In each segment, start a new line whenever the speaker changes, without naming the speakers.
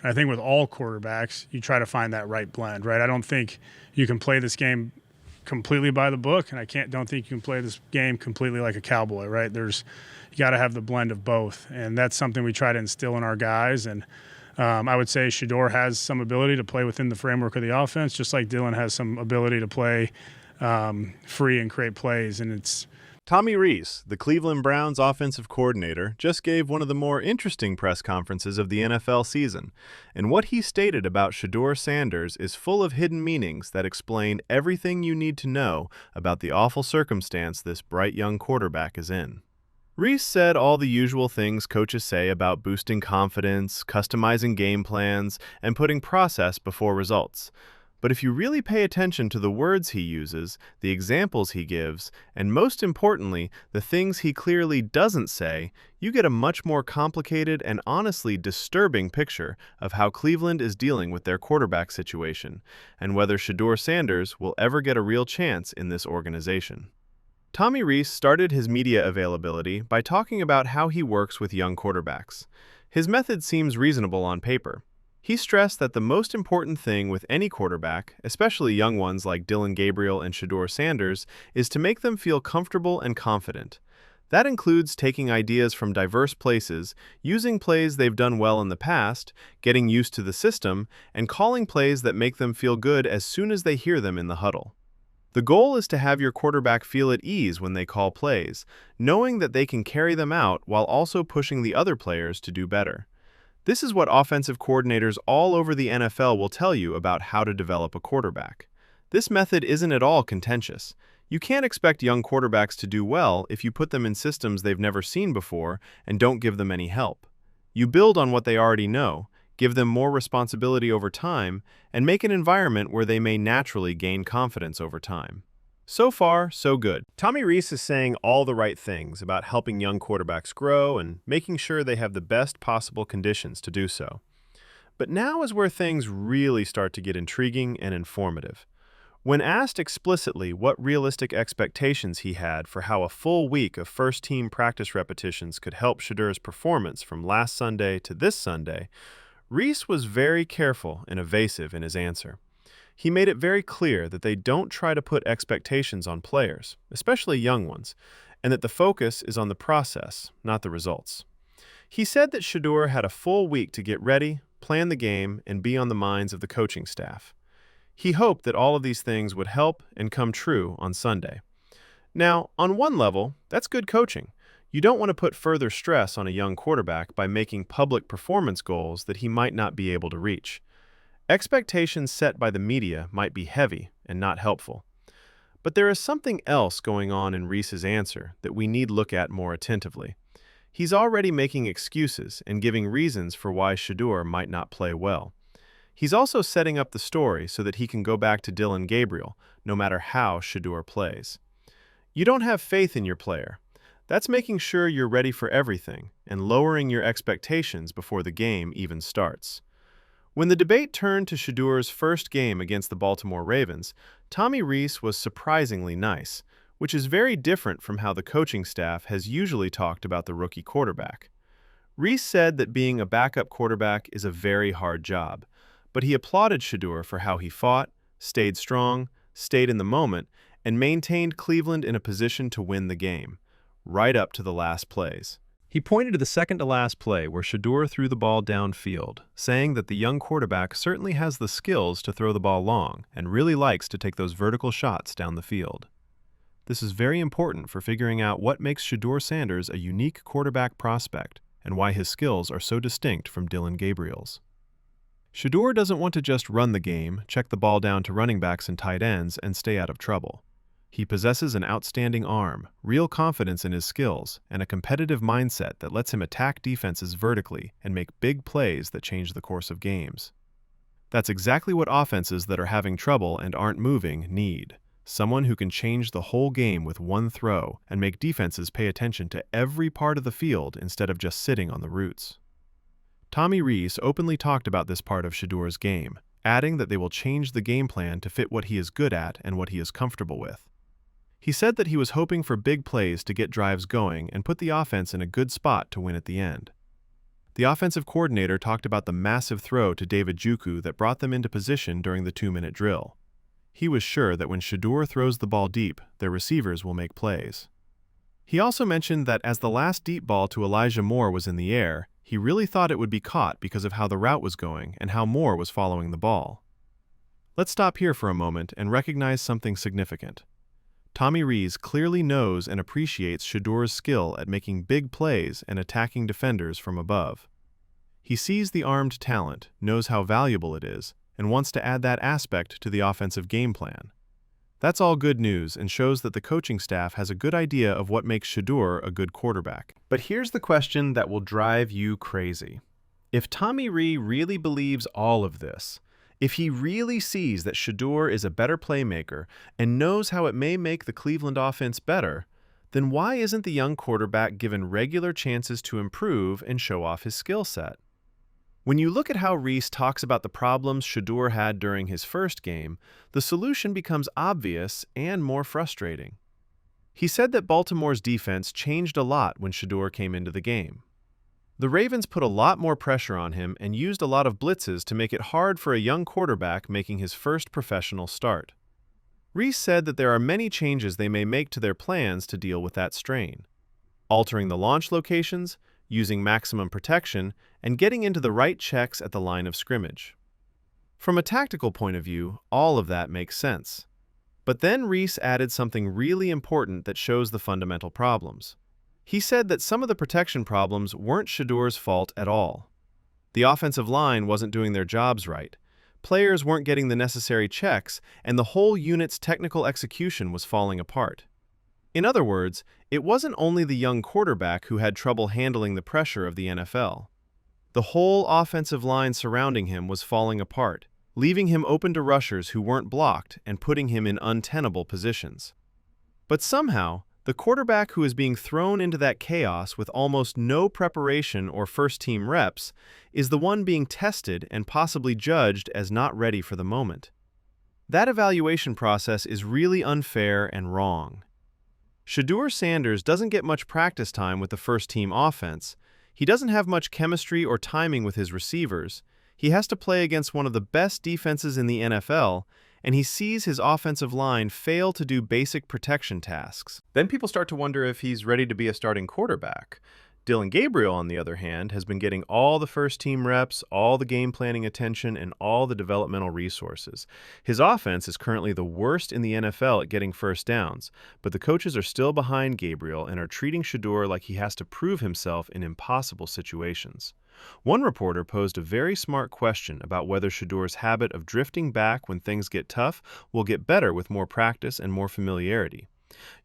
I think with all quarterbacks, you try to find that right blend, right? I don't think you can play this game completely by the book, and don't think you can play this game completely like a cowboy, right? You got to have the blend of both, and that's something we try to instill in our guys. And I would say Shedeur has some ability to play within the framework of the offense, just like Dylan has some ability to play free and create plays. And it's
Tommy Rees, the Cleveland Browns offensive coordinator, just gave one of the more interesting press conferences of the NFL season, and what he stated about Shedeur Sanders is full of hidden meanings that explain everything you need to know about the awful circumstance this bright young quarterback is in. Rees said all the usual things coaches say about boosting confidence, customizing game plans, and putting process before results. But if you really pay attention to the words he uses, the examples he gives, and most importantly, the things he clearly doesn't say, you get a much more complicated and honestly disturbing picture of how Cleveland is dealing with their quarterback situation, and whether Shedeur Sanders will ever get a real chance in this organization. Tommy Ree started his media availability by talking about how he works with young quarterbacks. His method seems reasonable on paper. He stressed that the most important thing with any quarterback, especially young ones like Dillon Gabriel and Shedeur Sanders, is to make them feel comfortable and confident. That includes taking ideas from diverse places, using plays they've done well in the past, getting used to the system, and calling plays that make them feel good as soon as they hear them in the huddle. The goal is to have your quarterback feel at ease when they call plays, knowing that they can carry them out while also pushing the other players to do better. This is what offensive coordinators all over the NFL will tell you about how to develop a quarterback. This method isn't at all contentious. You can't expect young quarterbacks to do well if you put them in systems they've never seen before and don't give them any help. You build on what they already know, give them more responsibility over time, and make an environment where they may naturally gain confidence over time. So far, so good. Tommy Rees is saying all the right things about helping young quarterbacks grow and making sure they have the best possible conditions to do so. But now is where things really start to get intriguing and informative. When asked explicitly what realistic expectations he had for how a full week of first-team practice repetitions could help Shedeur's performance from last Sunday to this Sunday, Rees was very careful and evasive in his answer. He made it very clear that they don't try to put expectations on players, especially young ones, and that the focus is on the process, not the results. He said that Shedeur had a full week to get ready, plan the game, and be on the minds of the coaching staff. He hoped that all of these things would help and come true on Sunday. Now, on one level, that's good coaching. You don't want to put further stress on a young quarterback by making public performance goals that he might not be able to reach. Expectations set by the media might be heavy and not helpful. But there is something else going on in Rees's answer that we need to look at more attentively. He's already making excuses and giving reasons for why Shedeur might not play well. He's also setting up the story so that he can go back to Dillon Gabriel, no matter how Shedeur plays. You don't have faith in your player. That's making sure you're ready for everything and lowering your expectations before the game even starts. When the debate turned to Shedeur's first game against the Baltimore Ravens, Tommy Rees was surprisingly nice, which is very different from how the coaching staff has usually talked about the rookie quarterback. Rees said that being a backup quarterback is a very hard job, but he applauded Shedeur for how he fought, stayed strong, stayed in the moment, and maintained Cleveland in a position to win the game, right up to the last plays. He pointed to the second-to-last play where Shedeur threw the ball downfield, saying that the young quarterback certainly has the skills to throw the ball long and really likes to take those vertical shots down the field. This is very important for figuring out what makes Shedeur Sanders a unique quarterback prospect and why his skills are so distinct from Dillon Gabriel's. Shedeur doesn't want to just run the game, check the ball down to running backs and tight ends, and stay out of trouble. He possesses an outstanding arm, real confidence in his skills, and a competitive mindset that lets him attack defenses vertically and make big plays that change the course of games. That's exactly what offenses that are having trouble and aren't moving need. Someone who can change the whole game with one throw and make defenses pay attention to every part of the field instead of just sitting on the roots. Tommy Rees openly talked about this part of Shedeur's game, adding that they will change the game plan to fit what he is good at and what he is comfortable with. He said that he was hoping for big plays to get drives going and put the offense in a good spot to win at the end. The offensive coordinator talked about the massive throw to David Njoku that brought them into position during the 2-minute drill. He was sure that when Shadur throws the ball deep, their receivers will make plays. He also mentioned that as the last deep ball to Elijah Moore was in the air, he really thought it would be caught because of how the route was going and how Moore was following the ball. Let's stop here for a moment and recognize something significant. Tommy Ree clearly knows and appreciates Shedur's skill at making big plays and attacking defenders from above. He sees the armed talent, knows how valuable it is, and wants to add that aspect to the offensive game plan. That's all good news and shows that the coaching staff has a good idea of what makes Shadur a good quarterback. But here's the question that will drive you crazy. If Tommy Ree really believes all of this, if he really sees that Shadur is a better playmaker and knows how it may make the Cleveland offense better, then why isn't the young quarterback given regular chances to improve and show off his skill set? When you look at how Rees talks about the problems Shadur had during his first game, the solution becomes obvious and more frustrating. He said that Baltimore's defense changed a lot when Shadur came into the game. The Ravens put a lot more pressure on him and used a lot of blitzes to make it hard for a young quarterback making his first professional start. Rees said that there are many changes they may make to their plans to deal with that strain. Altering the launch locations, using maximum protection, and getting into the right checks at the line of scrimmage. From a tactical point of view, all of that makes sense. But then Rees added something really important that shows the fundamental problems. He said that some of the protection problems weren't Shedur's fault at all. The offensive line wasn't doing their jobs right, players weren't getting the necessary checks, and the whole unit's technical execution was falling apart. In other words, it wasn't only the young quarterback who had trouble handling the pressure of the NFL. The whole offensive line surrounding him was falling apart, leaving him open to rushers who weren't blocked and putting him in untenable positions. But somehow, the quarterback who is being thrown into that chaos with almost no preparation or first-team reps is the one being tested and possibly judged as not ready for the moment. That evaluation process is really unfair and wrong. Shedeur Sanders doesn't get much practice time with the first-team offense. He doesn't have much chemistry or timing with his receivers. He has to play against one of the best defenses in the NFL, and he sees his offensive line fail to do basic protection tasks. Then people start to wonder if he's ready to be a starting quarterback. Dillon Gabriel, on the other hand, has been getting all the first-team reps, all the game planning attention, and all the developmental resources. His offense is currently the worst in the NFL at getting first downs, but the coaches are still behind Gabriel and are treating Shadur like he has to prove himself in impossible situations. One reporter posed a very smart question about whether Shedur's habit of drifting back when things get tough will get better with more practice and more familiarity.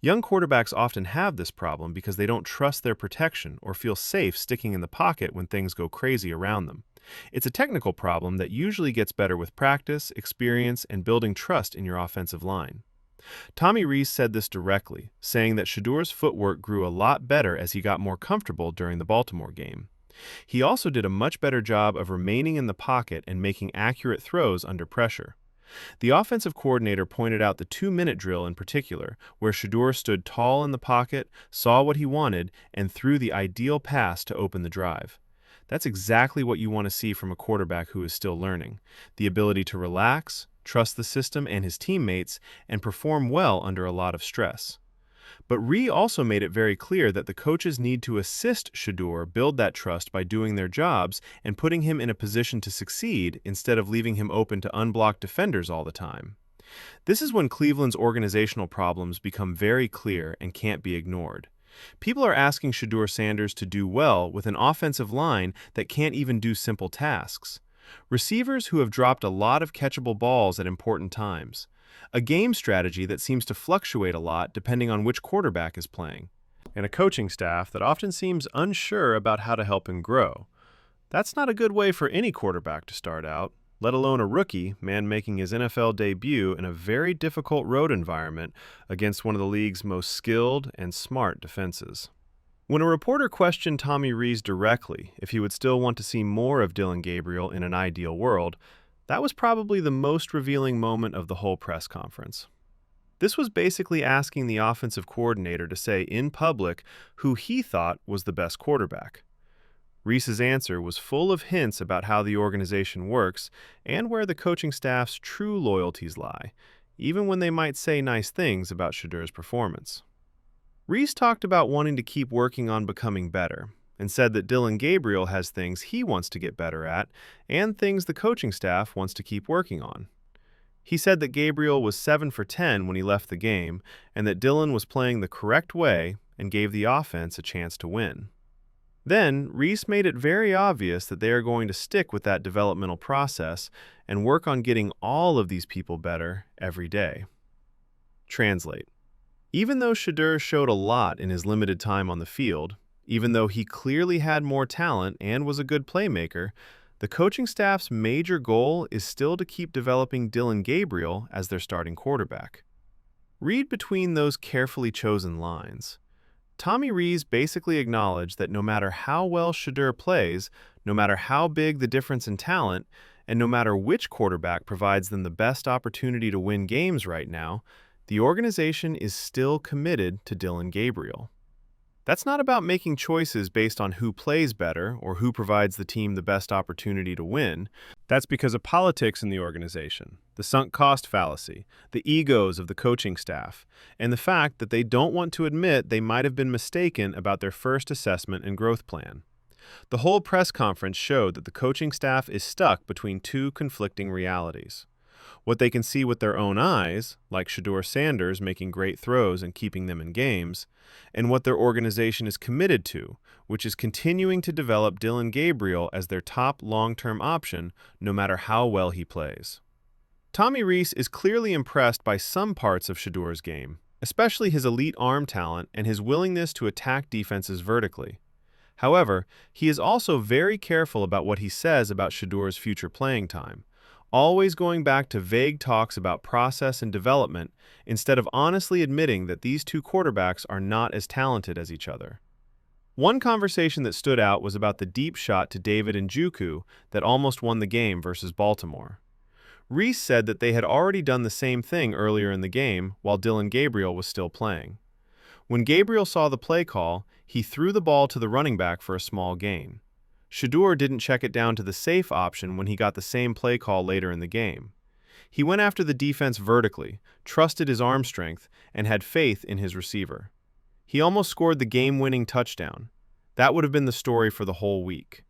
Young quarterbacks often have this problem because they don't trust their protection or feel safe sticking in the pocket when things go crazy around them. It's a technical problem that usually gets better with practice, experience, and building trust in your offensive line. Tommy Ree said this directly, saying that Shedur's footwork grew a lot better as he got more comfortable during the Baltimore game. He also did a much better job of remaining in the pocket and making accurate throws under pressure. The offensive coordinator pointed out the 2-minute drill in particular, where Shadur stood tall in the pocket, saw what he wanted, and threw the ideal pass to open the drive. That's exactly what you want to see from a quarterback who is still learning: the ability to relax, trust the system and his teammates, and perform well under a lot of stress. But Ree also made it very clear that the coaches need to assist Shadur build that trust by doing their jobs and putting him in a position to succeed instead of leaving him open to unblocked defenders all the time. This is when Cleveland's organizational problems become very clear and can't be ignored. People are asking Shedeur Sanders to do well with an offensive line that can't even do simple tasks. Receivers who have dropped a lot of catchable balls at important times. A game strategy that seems to fluctuate a lot depending on which quarterback is playing. And a coaching staff that often seems unsure about how to help him grow. That's not a good way for any quarterback to start out, let alone a rookie, man making his NFL debut in a very difficult road environment against one of the league's most skilled and smart defenses. When a reporter questioned Tommy Ree directly if he would still want to see more of Dillon Gabriel in an ideal world, that was probably the most revealing moment of the whole press conference. This was basically asking the offensive coordinator to say in public who he thought was the best quarterback. Rees's answer was full of hints about how the organization works and where the coaching staff's true loyalties lie, even when they might say nice things about Shedeur's performance. Rees talked about wanting to keep working on becoming better, and said that Dillon Gabriel has things he wants to get better at and things the coaching staff wants to keep working on. He said that Gabriel was 7 for 10 when he left the game and that Dillon was playing the correct way and gave the offense a chance to win. Then, Rees made it very obvious that they are going to stick with that developmental process and work on getting all of these people better every day. Translate. Even though Shedeur showed a lot in his limited time on the field, even though he clearly had more talent and was a good playmaker, the coaching staff's major goal is still to keep developing Dillon Gabriel as their starting quarterback. Read between those carefully chosen lines. Tommy Ree basically acknowledged that no matter how well Shedeur plays, no matter how big the difference in talent, and no matter which quarterback provides them the best opportunity to win games right now, the organization is still committed to Dillon Gabriel. That's not about making choices based on who plays better or who provides the team the best opportunity to win. That's because of politics in the organization, the sunk cost fallacy, the egos of the coaching staff, and the fact that they don't want to admit they might have been mistaken about their first assessment and growth plan. The whole press conference showed that the coaching staff is stuck between two conflicting realities. What they can see with their own eyes, like Shedeur Sanders making great throws and keeping them in games, and what their organization is committed to, which is continuing to develop Dillon Gabriel as their top long-term option, no matter how well he plays. Tommy Ree is clearly impressed by some parts of Shedeur's game, especially his elite arm talent and his willingness to attack defenses vertically. However, he is also very careful about what he says about Shedeur's future playing time, always going back to vague talks about process and development instead of honestly admitting that these two quarterbacks are not as talented as each other. One conversation that stood out was about the deep shot to David Njoku that almost won the game versus Baltimore. Rees said that they had already done the same thing earlier in the game while Dillon Gabriel was still playing. When Gabriel saw the play call, he threw the ball to the running back for a small gain. Shadur didn't check it down to the safe option when he got the same play call later in the game. He went after the defense vertically, trusted his arm strength, and had faith in his receiver. He almost scored the game-winning touchdown. That would have been the story for the whole week.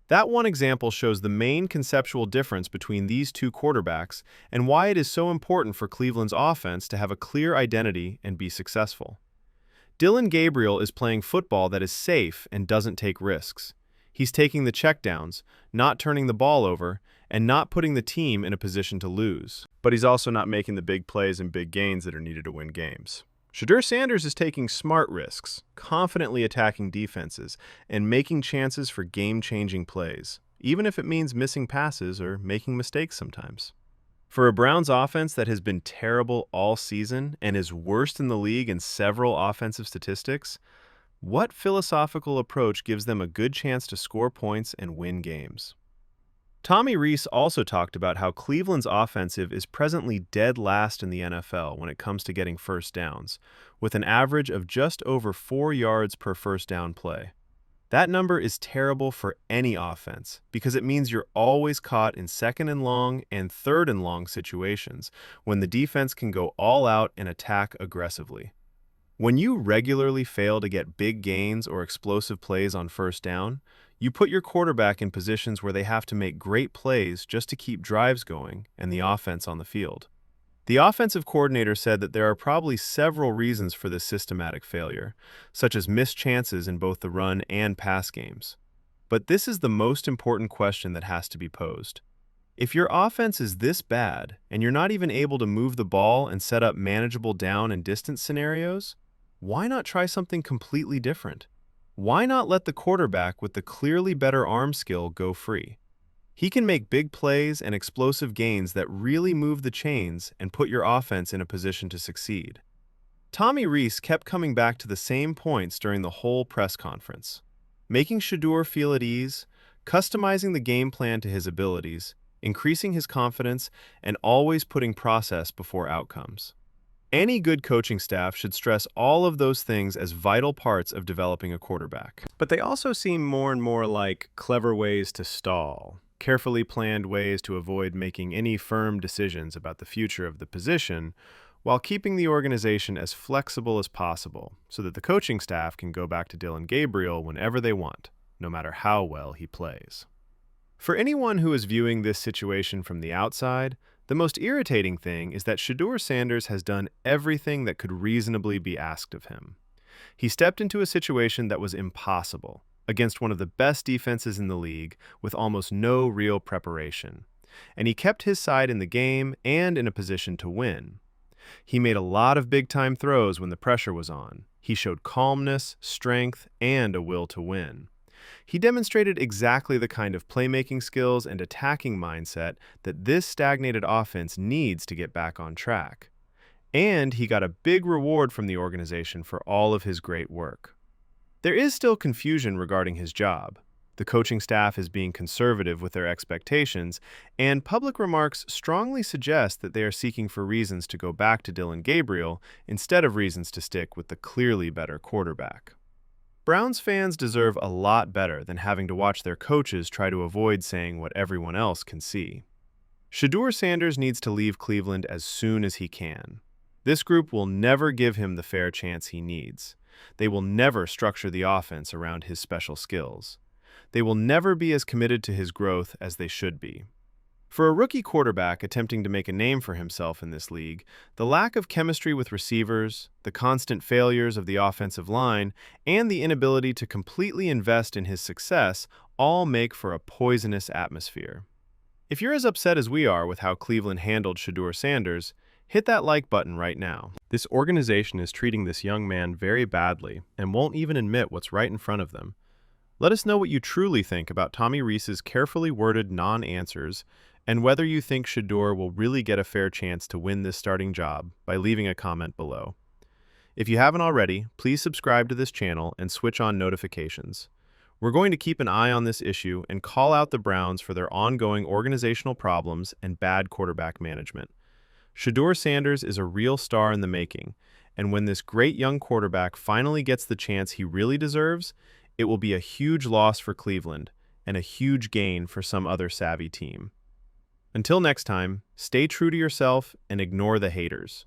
That one example shows the main conceptual difference between these two quarterbacks and why it is so important for Cleveland's offense to have a clear identity and be successful. Dillon Gabriel is playing football that is safe and doesn't take risks. He's taking the checkdowns, not turning the ball over, and not putting the team in a position to lose. But he's also not making the big plays and big gains that are needed to win games. Shedeur Sanders is taking smart risks, confidently attacking defenses, and making chances for game-changing plays, even if it means missing passes or making mistakes sometimes. For a Browns offense that has been terrible all season and is worst in the league in several offensive statistics, what philosophical approach gives them a good chance to score points and win games? Tommy Ree also talked about how Cleveland's offensive is presently dead last in the NFL when it comes to getting first downs, with an average of just over 4 yards per first down play. That number is terrible for any offense because it means you're always caught in second and long and third and long situations when the defense can go all out and attack aggressively. When you regularly fail to get big gains or explosive plays on first down, you put your quarterback in positions where they have to make great plays just to keep drives going and the offense on the field. The offensive coordinator said that there are probably several reasons for this systematic failure, such as missed chances in both the run and pass games. But this is the most important question that has to be posed. If your offense is this bad and you're not even able to move the ball and set up manageable down and distance scenarios, why not try something completely different? Why not let the quarterback with the clearly better arm skill go free? He can make big plays and explosive gains that really move the chains and put your offense in a position to succeed. Tommy Ree kept coming back to the same points during the whole press conference. Making Shadur feel at ease, customizing the game plan to his abilities, increasing his confidence, and always putting process before outcomes. Any good coaching staff should stress all of those things as vital parts of developing a quarterback. But they also seem more and more like clever ways to stall, carefully planned ways to avoid making any firm decisions about the future of the position, while keeping the organization as flexible as possible so that the coaching staff can go back to Dillon Gabriel whenever they want, no matter how well he plays. For anyone who is viewing this situation from the outside, the most irritating thing is that Shedeur Sanders has done everything that could reasonably be asked of him. He stepped into a situation that was impossible, against one of the best defenses in the league with almost no real preparation, and he kept his side in the game and in a position to win. He made a lot of big-time throws when the pressure was on. He showed calmness, strength, and a will to win. He demonstrated exactly the kind of playmaking skills and attacking mindset that this stagnated offense needs to get back on track. And he got a big reward from the organization for all of his great work. There is still confusion regarding his job. The coaching staff is being conservative with their expectations, and public remarks strongly suggest that they are seeking for reasons to go back to Dillon Gabriel instead of reasons to stick with the clearly better quarterback. Browns fans deserve a lot better than having to watch their coaches try to avoid saying what everyone else can see. Shedeur Sanders needs to leave Cleveland as soon as he can. This group will never give him the fair chance he needs. They will never structure the offense around his special skills. They will never be as committed to his growth as they should be. For a rookie quarterback attempting to make a name for himself in this league, the lack of chemistry with receivers, the constant failures of the offensive line, and the inability to completely invest in his success all make for a poisonous atmosphere. If you're as upset as we are with how Cleveland handled Shedeur Sanders, hit that like button right now. This organization is treating this young man very badly and won't even admit what's right in front of them. Let us know what you truly think about Tommy Rees's carefully worded non-answers and whether you think Shedeur will really get a fair chance to win this starting job by leaving a comment below. If you haven't already, please subscribe to this channel and switch on notifications. We're going to keep an eye on this issue and call out the Browns for their ongoing organizational problems and bad quarterback management. Shedeur Sanders is a real star in the making, and when this great young quarterback finally gets the chance he really deserves, it will be a huge loss for Cleveland and a huge gain for some other savvy team. Until next time, stay true to yourself and ignore the haters.